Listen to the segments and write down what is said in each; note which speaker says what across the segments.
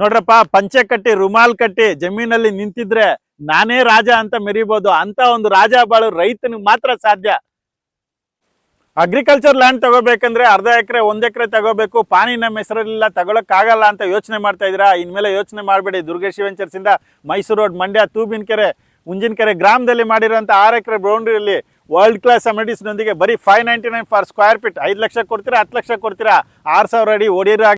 Speaker 1: ನೋಡ್ರಪ್ಪ, ಪಂಚೆ ಕಟ್ಟಿ ರುಮಾಲ್ ಕಟ್ಟಿ ಜಮೀನಲ್ಲಿ ನಿಂತಿದ್ರೆ ನಾನೇ ರಾಜ ಅಂತ ಮೆರಿಬಹುದು. ಅಂತ ಒಂದು ರಾಜ ಬಾಳು ರೈತನಿಗೆ ಮಾತ್ರ ಸಾಧ್ಯ. ಅಗ್ರಿಕಲ್ಚರ್ ಲ್ಯಾಂಡ್ ತಗೋಬೇಕಂದ್ರೆ ಅರ್ಧ ಎಕರೆ 1 ಎಕರೆ ತಗೋಬೇಕು. ಪಾನಿ ನಮ್ಮ ಹೆಸರಲ್ಲಿಲ್ಲ, ತಗೊಳಕ್ ಆಗಲ್ಲ ಅಂತ ಯೋಚನೆ ಮಾಡ್ತಾ ಇದ್ದೀರಾ? ಇನ್ಮೇಲೆ ಯೋಚನೆ ಮಾಡಬೇಡಿ. ದುರ್ಗೇಶ್ ವೆಂಚರ್ಸ್ ಇಂದ ಮೈಸೂರು ರೋಡ್, ಮಂಡ್ಯ, ತೂಬಿನಕೆರೆ, ಉಂಜಿನಕೆರೆ ಗ್ರಾಮದಲ್ಲಿ ಮಾಡಿರೋಂಥ 6 ಎಕರೆ ಬೌಂಡ್ರಿಯಲ್ಲಿ ವರ್ಲ್ಡ್ ಕ್ಲಾಸ್ ಅಮ್ಯುನಿಟೀಸ್ ನೊಂದಿಗೆ ಬರೀ 599 ಫಾರ್ ಸ್ಕ್ವೇರ್ ಫೀಟ್. 5 ಲಕ್ಷ ಕೊಡ್ತೀರಾ, 10 ಲಕ್ಷ ಕೊಡ್ತೀರಾ, 6000 ಅಡಿ ಓಡಿರೋ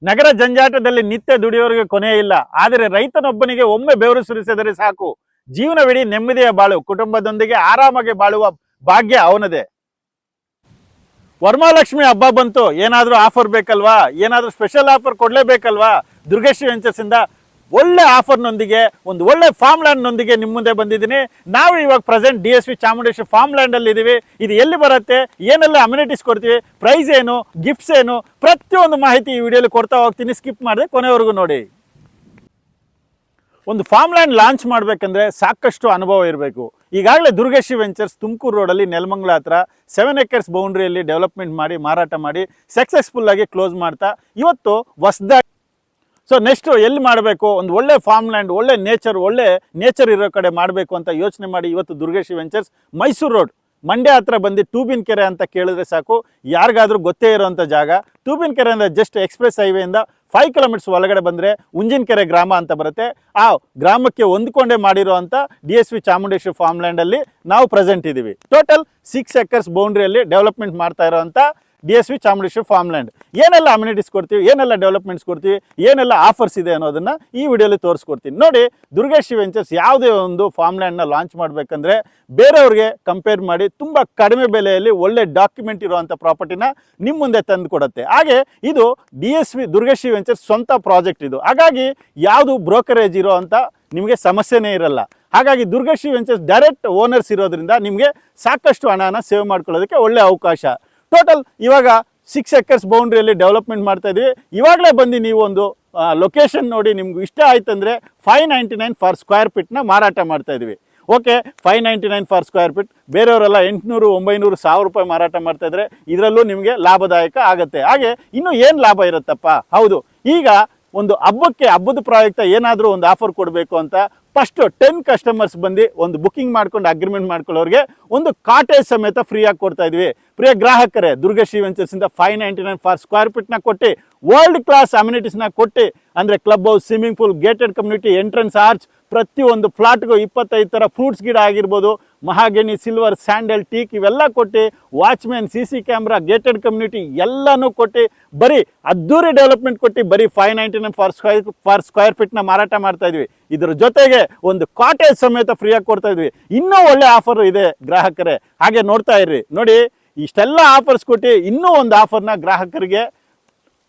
Speaker 1: ನಗರ ಜಂಜಾಟದಲ್ಲಿ ನಿತ್ಯ ದುಡಿಯೋರಿಗೆ ಕೊನೆ ಇಲ್ಲ. ಆದರೆ ರೈತನೊಬ್ಬನಿಗೆ ಒಮ್ಮೆ ಬೆವರು ಸುರಿಸಿದರೆ ಸಾಕು, ಜೀವನವಿಡೀ ನೆಮ್ಮದಿಯ ಬಾಳು, ಕುಟುಂಬದೊಂದಿಗೆ ಆರಾಮಾಗಿ ಬಾಳುವ ಭಾಗ್ಯ ಅವನದೇ. ವರಮಹಾಲಕ್ಷ್ಮಿ ಹಬ್ಬ ಬಂತು, ಏನಾದರೂ ಆಫರ್ ಬೇಕಲ್ವಾ? ಏನಾದರೂ ಸ್ಪೆಷಲ್ ಆಫರ್ ಕೊಡಲೇಬೇಕಲ್ವಾ? ದುರ್ಗೇಶ್ ವೆಂಚರ್ಸ್ ಇಂದ ಒಳ್ಳೆ ಆಫರ್ನೊಂದಿಗೆ, ಒಂದು ಒಳ್ಳೆ ಫಾರ್ಮ್ ಲ್ಯಾಂಡ್ ನೊಂದಿಗೆ ನಿಮ್ಮ ಮುಂದೆ ಬಂದಿದ್ದೀನಿ. ನಾವು ಇವಾಗ present DSV Chamundeshwari farm land ಅಲ್ಲಿ ಇದೀವಿ. ಇದು ಎಲ್ಲಿ ಬರುತ್ತೆ, ಏನೆಲ್ಲ ಅಮ್ಯುನಿಟೀಸ್ ಕೊಡ್ತೀವಿ, ಪ್ರೈಸ್ ಏನು, ಗಿಫ್ಟ್ಸ್ ಏನು, ಪ್ರತಿಯೊಂದು ಮಾಹಿತಿ ಈ ವಿಡಿಯೋಲಿ ಕೊಡ್ತಾ ಹೋಗ್ತೀನಿ. ಸ್ಕಿಪ್ ಮಾಡದೆ ಕೊನೆವರೆಗೂ ನೋಡಿ. ಒಂದು ಫಾರ್ಮ್ ಲ್ಯಾಂಡ್ ಲಾಂಚ್ ಮಾಡಬೇಕಂದ್ರೆ ಸಾಕಷ್ಟು ಅನುಭವ ಇರಬೇಕು. ಈಗಾಗಲೇ ದುರ್ಗೇಶ್ ವೆಂಚರ್ಸ್ ತುಮಕೂರು ರೋಡಲ್ಲಿ ನೆಲಮಂಗಲ ಹತ್ರ 7 ಎಕರ್ಸ್ ಬೌಂಡ್ರಿಯಲ್ಲಿ ಡೆವಲಪ್ಮೆಂಟ್ ಮಾಡಿ ಮಾರಾಟ ಮಾಡಿ ಸಕ್ಸಸ್ಫುಲ್ ಆಗಿ ಕ್ಲೋಸ್ ಮಾಡ್ತಾ ಇವತ್ತು ಹೊಸದಾಗಿ ನೆಕ್ಸ್ಟ್ ಎಲ್ಲಿ ಮಾಡಬೇಕು, ಒಂದು ಒಳ್ಳೆ ಫಾರ್ಮ್ ಲ್ಯಾಂಡ್, ಒಳ್ಳೆ ನೇಚರ್ ಇರೋ ಕಡೆ ಮಾಡಬೇಕು ಅಂತ ಯೋಚನೆ ಮಾಡಿ ಇವತ್ತು ದುರ್ಗೇಶ್ ವೆಂಚರ್ಸ್ ಮೈಸೂರು ರೋಡ್, ಮಂಡ್ಯ ಹತ್ರ ಬಂದು ತೂಬಿನಕೆರೆ ಅಂತ ಕೇಳಿದ್ರೆ ಸಾಕು, ಯಾರಿಗಾದ್ರೂ ಗೊತ್ತೇ ಇರೋಂಥ ಜಾಗ. ತೂಬಿನಕೆರೆಯಿಂದ ಜಸ್ಟ್ ಎಕ್ಸ್ಪ್ರೆಸ್ ಹೈವೇಯಿಂದ 5 ಕಿಲೋಮೀಟರ್ಸ್ ಒಳಗಡೆ ಬಂದರೆ ಉಂಜಿನಕೆರೆ ಗ್ರಾಮ ಅಂತ ಬರುತ್ತೆ. ಆ ಗ್ರಾಮಕ್ಕೆ ಹೊಂದ್ಕೊಂಡೇ ಮಾಡಿರೋ ಅಂಥ DSV ಚಾಮುಂಡೇಶ್ವರಿ ಫಾರ್ಮ್ ಲ್ಯಾಂಡಲ್ಲಿ ನಾವು ಪ್ರೆಸೆಂಟ್ ಇದ್ದೀವಿ. ಟೋಟಲ್ 6 ಎಕರ್ಸ್ ಬೌಂಡ್ರಿಯಲ್ಲಿ ಡೆವಲಪ್ಮೆಂಟ್ ಮಾಡ್ತಾ ಇರೋಂಥ DSV ಚಾಮುಂಡೇಶ್ವರಿ ಫಾರ್ಮ್ ಲ್ಯಾಂಡ್. ಏನೆಲ್ಲ ಅಮ್ಯುನಿಟೀಸ್ ಕೊಡ್ತೀವಿ, ಏನೆಲ್ಲ ಡೆವಲಪ್ಮೆಂಟ್ಸ್ ಕೊಡ್ತೀವಿ, ಏನೆಲ್ಲ ಆಫರ್ಸ್ ಇದೆ ಅನ್ನೋದನ್ನ ಈ ವಿಡಿಯೋಲಿ ತೋರಿಸ್ಕೊಡ್ತೀನಿ. ನೋಡಿ, ದುರ್ಗೇಶ್ ವೆಂಚರ್ಸ್ ಯಾವುದೇ ಒಂದು ಫಾರ್ಮ್ ಲ್ಯಾಂಡ್ನ ಲಾಂಚ್ ಮಾಡಬೇಕಂದ್ರೆ ಬೇರೆಯವ್ರಿಗೆ ಕಂಪೇರ್ ಮಾಡಿ ತುಂಬ ಕಡಿಮೆ ಬೆಲೆಯಲ್ಲಿ ಒಳ್ಳೆ ಡಾಕ್ಯುಮೆಂಟ್ ಇರುವಂಥ ಪ್ರಾಪರ್ಟಿನ ನಿಮ್ಮ ಮುಂದೆ ತಂದು ಕೊಡುತ್ತೆ. ಹಾಗೆ ಇದು DSV ದುರ್ಗೇಶ್ ವೆಂಚರ್ಸ್ ಸ್ವಂತ ಪ್ರಾಜೆಕ್ಟ್ ಇದು. ಹಾಗಾಗಿ ಯಾವುದು ಬ್ರೋಕರೇಜ್ ಇರೋ ಅಂತ ನಿಮಗೆ ಸಮಸ್ಯೆನೇ ಇರಲ್ಲ. ಹಾಗಾಗಿ ದುರ್ಗೇಶ್ ವೆಂಚರ್ಸ್ ಡೈರೆಕ್ಟ್ ಓನರ್ಸ್ ಇರೋದ್ರಿಂದ ನಿಮಗೆ ಸಾಕಷ್ಟು ಹಣನ ಸೇವ್ ಮಾಡ್ಕೊಳ್ಳೋದಕ್ಕೆ ಒಳ್ಳೆ ಅವಕಾಶ. ಟೋಟಲ್ ಇವಾಗ 6 ಎಕರ್ಸ್ ಬೌಂಡ್ರಿಯಲ್ಲಿ ಡೆವಲಪ್ಮೆಂಟ್ ಮಾಡ್ತಾ ಇದ್ದೀವಿ. ಇವಾಗಲೇ ಬಂದು ನೀವು ಒಂದು ಲೊಕೇಶನ್ ನೋಡಿ, ನಿಮ್ಗೆ ಇಷ್ಟ ಆಯ್ತಂದರೆ 599 ಫಾರ್ ಸ್ಕ್ವೇರ್ ಫೀಟ್ನ ಮಾರಾಟ ಮಾಡ್ತಾ ಇದ್ದೀವಿ. Okay, 599 for square feet. ಬೇರೆಯವರೆಲ್ಲ 800, 900, 1000 ರೂಪಾಯಿ ಮಾರಾಟ ಮಾಡ್ತಾ ಇದ್ರೆ ಇದರಲ್ಲೂ ನಿಮಗೆ ಲಾಭದಾಯಕ ಆಗುತ್ತೆ. ಹಾಗೆ ಇನ್ನು ಏನು ಲಾಭ ಇರುತ್ತಪ್ಪ? ಹೌದು, ಈಗ ಒಂದು ಹಬ್ಬದ ಪ್ರಯುಕ್ತ ಏನಾದರೂ ಒಂದು ಆಫರ್ ಕೊಡಬೇಕು ಅಂತ ಫಸ್ಟ್ 10 ಕಸ್ಟಮರ್ಸ್ ಬಂದು ಒಂದು ಬುಕಿಂಗ್ ಮಾಡ್ಕೊಂಡು ಅಗ್ರಿಮೆಂಟ್ ಮಾಡ್ಕೊಳ್ಳೋರಿಗೆ ಒಂದು ಕಾಟೇಜ್ ಸಮೇತ ಫ್ರೀಯಾಗಿ ಕೊಡ್ತಾ ಇದ್ವಿ. ಪ್ರಿಯ ಗ್ರಾಹಕರೇ, ದುರ್ಗೇಶ್ ವೆಂಚರ್ಸ್ ಇಂದ 599 ಫಾರ್ ಸ್ಕ್ವೇರ್ ಫೀಟ್ನ ಕೊಟ್ಟು ವರ್ಲ್ಡ್ ಕ್ಲಾಸ್ ಅಮ್ಯುನಿಟೀಸ್ನ ಕೊಟ್ಟು, ಅಂದರೆ club house, swimming pool, gated community, entrance arch, ಪ್ರತಿಯೊಂದು ಫ್ಲಾಟ್ಗೂ 25 ಥರ ಫ್ರೂಟ್ಸ್ ಗಿಡ ಆಗಿರ್ಬೋದು, ಮಹಾಗನಿ, ಸಿಲ್ವರ್, ಸ್ಯಾಂಡಲ್, ಟೀಕ್ ಇವೆಲ್ಲ ಕೊಟ್ಟು, watchman, CC camera, gated community ಎಲ್ಲನೂ ಕೊಟ್ಟು ಬರೀ ಅದ್ದೂರಿ ಡೆವಲಪ್ಮೆಂಟ್ ಕೊಟ್ಟು ಬರೀ 599 ಫಾರ್ ಸ್ಕ್ವೇರ್ ಫೀಟ್ನ ಮಾರಾಟ ಮಾಡ್ತಾ ಇದ್ವಿ. ಇದ್ರ ಜೊತೆಗೆ ಒಂದು ಕಾಟೇಜ್ ಸಮೇತ ಫ್ರೀಯಾಗಿ ಕೊಡ್ತಾ ಇದ್ವಿ. ಇನ್ನೂ ಒಳ್ಳೆ ಆಫರ್ ಇದೆ ಗ್ರಾಹಕರೇ, ಹಾಗೆ ನೋಡ್ತಾ ಇರ್ರಿ. ನೋಡಿ, ಇಷ್ಟೆಲ್ಲ ಆಫರ್ಸ್ ಕೊಟ್ಟು ಇನ್ನೂ ಒಂದು ಆಫರ್ನ ಗ್ರಾಹಕರಿಗೆ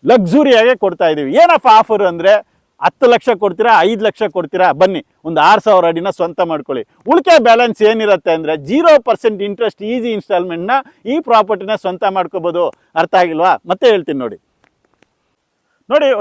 Speaker 1: ಲಕ್ಸುರಿಯಾಗೆ ಕೊಡ್ತಾ ಇದ್ದೀವಿ. ಏನಪ್ಪ ಆಫರ್ ಅಂದರೆ 10 ಲಕ್ಷ ಕೊಡ್ತೀರಾ, 5 ಲಕ್ಷ ಕೊಡ್ತೀರಾ, ಬನ್ನಿ ಒಂದು 6000 ಅಡಿನ ಸ್ವಂತ ಮಾಡ್ಕೊಳ್ಳಿ. ಉಳಿಕೆ ಬ್ಯಾಲೆನ್ಸ್ ಏನಿರುತ್ತೆ ಅಂದರೆ 0% ಇಂಟ್ರೆಸ್ಟ್ ಈಸಿ ಇನ್ಸ್ಟಾಲ್ಮೆಂಟ್ನ ಈ ಪ್ರಾಪರ್ಟಿನ ಸ್ವಂತ ಮಾಡ್ಕೋಬೋದು. ಅರ್ಥ ಆಗಿಲ್ವಾ? ಮತ್ತೆ ಹೇಳ್ತೀನಿ ನೋಡಿ.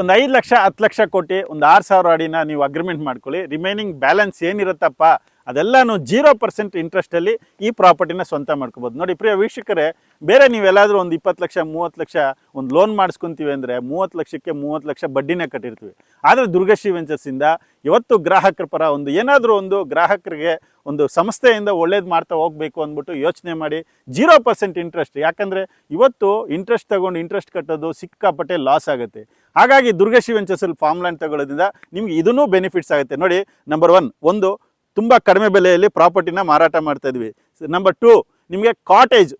Speaker 1: ಒಂದು 5 ಲಕ್ಷ 10 ಲಕ್ಷ ಕೊಟ್ಟು ಒಂದು 6000 ಅಡಿನ ನೀವು ಅಗ್ರಿಮೆಂಟ್ ಮಾಡ್ಕೊಳ್ಳಿ. ರಿಮೈನಿಂಗ್ ಬ್ಯಾಲೆನ್ಸ್ ಏನಿರುತ್ತಪ್ಪ ಅದೆಲ್ಲನೂ 0% ಇಂಟ್ರೆಸ್ಟಲ್ಲಿ ಈ ಪ್ರಾಪರ್ಟಿನ ಸ್ವಂತ ಮಾಡ್ಕೋಬೋದು. ನೋಡಿ ಪ್ರಿಯ ವೀಕ್ಷಕರೇ, ಬೇರೆ ನೀವೆಲ್ಲಾದರೂ ಒಂದು 20 ಲಕ್ಷ 30 ಲಕ್ಷ ಒಂದು ಲೋನ್ ಮಾಡಿಸ್ಕೊತೀವಿ ಅಂದರೆ 30 ಲಕ್ಷಕ್ಕೆ 30 ಲಕ್ಷ ಬಡ್ಡಿನೇ ಕಟ್ಟಿರ್ತೀವಿ. ಆದರೆ ದುರ್ಗೇಶ್ ವೆಂಚರ್ಸಿಂದ ಇವತ್ತು ಗ್ರಾಹಕರ ಪರ ಒಂದು ಏನಾದರೂ ಒಂದು ಗ್ರಾಹಕರಿಗೆ ಒಂದು ಸಂಸ್ಥೆಯಿಂದ ಒಳ್ಳೇದು ಮಾಡ್ತಾ ಹೋಗಬೇಕು ಅಂದ್ಬಿಟ್ಟು ಯೋಚನೆ ಮಾಡಿ 0% ಇಂಟ್ರೆಸ್ಟ್. ಯಾಕಂದರೆ ಇವತ್ತು ಇಂಟ್ರೆಸ್ಟ್ ತಗೊಂಡು ಇಂಟ್ರೆಸ್ಟ್ ಕಟ್ಟೋದು ಸಿಕ್ಕಾಪಟ್ಟೆ ಲಾಸ್ ಆಗುತ್ತೆ. ಹಾಗಾಗಿ ದುರ್ಗೇಶ್ ವೆಂಚರ್ಸಲ್ಲಿ ಫಾರ್ಮ್ ಲ್ಯಾಂಡ್ ತಗೊಳ್ಳೋದ್ರಿಂದ ನಿಮ್ಗೆ ಇದನ್ನೂ ಬೆನಿಫಿಟ್ಸ್ ಆಗುತ್ತೆ. ನೋಡಿ, ನಂಬರ್ 1 ಒಂದು ತುಂಬ ಕಡಿಮೆ ಬೆಲೆಯಲ್ಲಿ ಪ್ರಾಪರ್ಟಿನ ಮಾರಾಟ ಮಾಡ್ತಾ ಇದ್ವಿ. ನಂಬರ್ 2, ನಿಮಗೆ ಕಾಟೇಜ್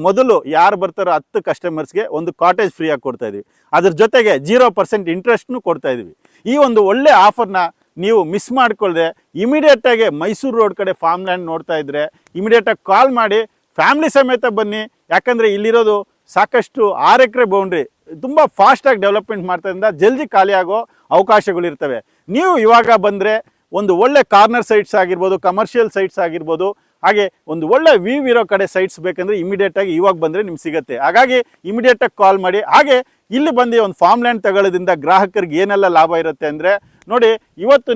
Speaker 1: ಮೊದಲು ಯಾರು ಬರ್ತಾರೋ 10 ಕಸ್ಟಮರ್ಸ್ಗೆ ಒಂದು ಕಾಟೇಜ್ ಫ್ರೀಯಾಗಿ ಕೊಡ್ತಾ ಇದ್ವಿ. ಅದ್ರ ಜೊತೆಗೆ 0% ಇಂಟ್ರೆಸ್ಟ್ನು ಕೊಡ್ತಾ ಇದ್ವಿ. ಈ ಒಂದು ಒಳ್ಳೆ ಆಫರ್ನ ನೀವು ಮಿಸ್ ಮಾಡ್ಕೊಳ್ಳದೆ ಇಮಿಡಿಯೇಟಾಗಿ ಮೈಸೂರು ರೋಡ್ ಕಡೆ ಫಾರ್ಮ್ ಲ್ಯಾಂಡ್ ನೋಡ್ತಾ ಇದ್ದರೆ ಇಮಿಡಿಯೇಟಾಗಿ ಕಾಲ್ ಮಾಡಿ ಫ್ಯಾಮಿಲಿ ಸಮೇತ ಬನ್ನಿ. ಯಾಕಂದರೆ ಇಲ್ಲಿರೋದು ಸಾಕಷ್ಟು 6 ಎಕರೆ ಬೌಂಡ್ರಿ ತುಂಬ ಫಾಸ್ಟಾಗಿ ಡೆವಲಪ್ಮೆಂಟ್ ಮಾಡ್ತಾರಿಂದ ಜಲ್ದಿ ಖಾಲಿ ಆಗೋ ಅವಕಾಶಗಳಿರ್ತವೆ. ನೀವು ಇವಾಗ ಬಂದರೆ ಒಂದು ಒಳ್ಳೆ ಕಾರ್ನರ್ ಸೈಟ್ಸ್ ಆಗಿರ್ಬೋದು, ಕಮರ್ಷಿಯಲ್ ಸೈಟ್ಸ್ ಆಗಿರ್ಬೋದು, ಹಾಗೆ ಒಂದು ಒಳ್ಳೆ ವ್ಯೂ ಇರೋ ಕಡೆ ಸೈಟ್ಸ್ ಬೇಕಂದರೆ ಇಮಿಡಿಯೇಟಾಗಿ ಇವಾಗ ಬಂದರೆ ನಿಮ್ಗೆ ಸಿಗುತ್ತೆ. ಹಾಗಾಗಿ ಇಮಿಡಿಯೇಟಾಗಿ ಕಾಲ್ ಮಾಡಿ. ಹಾಗೆ ಇಲ್ಲಿ ಬಂದು ಒಂದು ಫಾರ್ಮ್ ಲ್ಯಾಂಡ್ ತಗೊಳ್ಳೋದ್ರಿಂದ ಗ್ರಾಹಕರಿಗೆ ಏನೆಲ್ಲ ಲಾಭ ಇರುತ್ತೆ ಅಂದರೆ, ನೋಡಿ, ಇವತ್ತು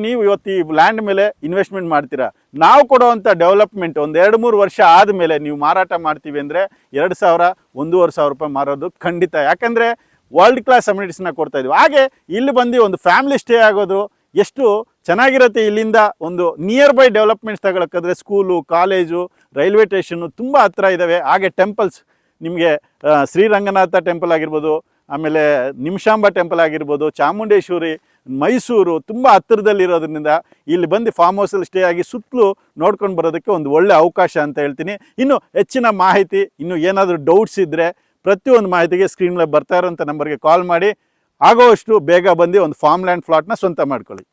Speaker 1: ಈ ಲ್ಯಾಂಡ್ ಮೇಲೆ ಇನ್ವೆಸ್ಟ್ಮೆಂಟ್ ಮಾಡ್ತೀರಾ, ನಾವು ಕೊಡುವಂಥ ಡೆವಲಪ್ಮೆಂಟ್ ಒಂದು 2-3 ವರ್ಷ ಆದಮೇಲೆ ನೀವು ಮಾರಾಟ ಮಾಡ್ತೀವಿ ಅಂದರೆ 2,000 1,500 ರೂಪಾಯಿ ಮಾರೋದು ಖಂಡಿತ. ಯಾಕಂದರೆ ವರ್ಲ್ಡ್ ಕ್ಲಾಸ್ ಅಮ್ಯುನಿಟೀಸ್ನ ಕೊಡ್ತಾ ಇದ್ದೀವಿ. ಹಾಗೆ ಇಲ್ಲಿ ಬಂದು ಒಂದು ಫ್ಯಾಮಿಲಿ ಸ್ಟೇ ಆಗೋದು ಎಷ್ಟು ಚೆನ್ನಾಗಿರುತ್ತೆ. ಇಲ್ಲಿಂದ ಒಂದು ನಿಯರ್ ಬೈ ಡೆವಲಪ್ಮೆಂಟ್ಸ್ ತಗೊಳಕ್ಕಾದ್ರೆ ಸ್ಕೂಲು, ಕಾಲೇಜು, ರೈಲ್ವೆ ಸ್ಟೇಷನ್ನು ತುಂಬ ಹತ್ರ ಇದ್ದಾವೆ. ಹಾಗೆ ಟೆಂಪಲ್ಸ್ ನಿಮಗೆ ಶ್ರೀರಂಗನಾಥ ಟೆಂಪಲ್ ಆಗಿರ್ಬೋದು, ಆಮೇಲೆ ನಿಮಿಷಾಂಬ ಟೆಂಪಲ್ ಆಗಿರ್ಬೋದು, ಚಾಮುಂಡೇಶ್ವರಿ, ಮೈಸೂರು ತುಂಬ ಹತ್ತಿರದಲ್ಲಿರೋದ್ರಿಂದ ಇಲ್ಲಿ ಬಂದು ಫಾರ್ಮ್ ಹೌಸಲ್ಲಿ ಸ್ಟೇ ಆಗಿ ಸುತ್ತಲೂ ನೋಡ್ಕೊಂಡು ಬರೋದಕ್ಕೆ ಒಂದು ಒಳ್ಳೆ ಅವಕಾಶ ಅಂತ ಹೇಳ್ತೀನಿ. ಇನ್ನು ಹೆಚ್ಚಿನ ಮಾಹಿತಿ, ಇನ್ನು ಏನಾದರೂ ಡೌಟ್ಸ್ ಇದ್ದರೆ ಪ್ರತಿಯೊಂದು ಮಾಹಿತಿಗೆ ಸ್ಕ್ರೀನ್ ಮೇಲೆ ಬರ್ತಾ ಇರೋಂಥ ನಂಬರ್ಗೆ ಕಾಲ್ ಮಾಡಿ ಆಗೋವಷ್ಟು ಬೇಗ ಬಂದು ಒಂದು ಫಾರ್ಮ್ ಲ್ಯಾಂಡ್ ಫ್ಲಾಟ್ನ ಸ್ವಂತ ಮಾಡ್ಕೊಳ್ಳಿ.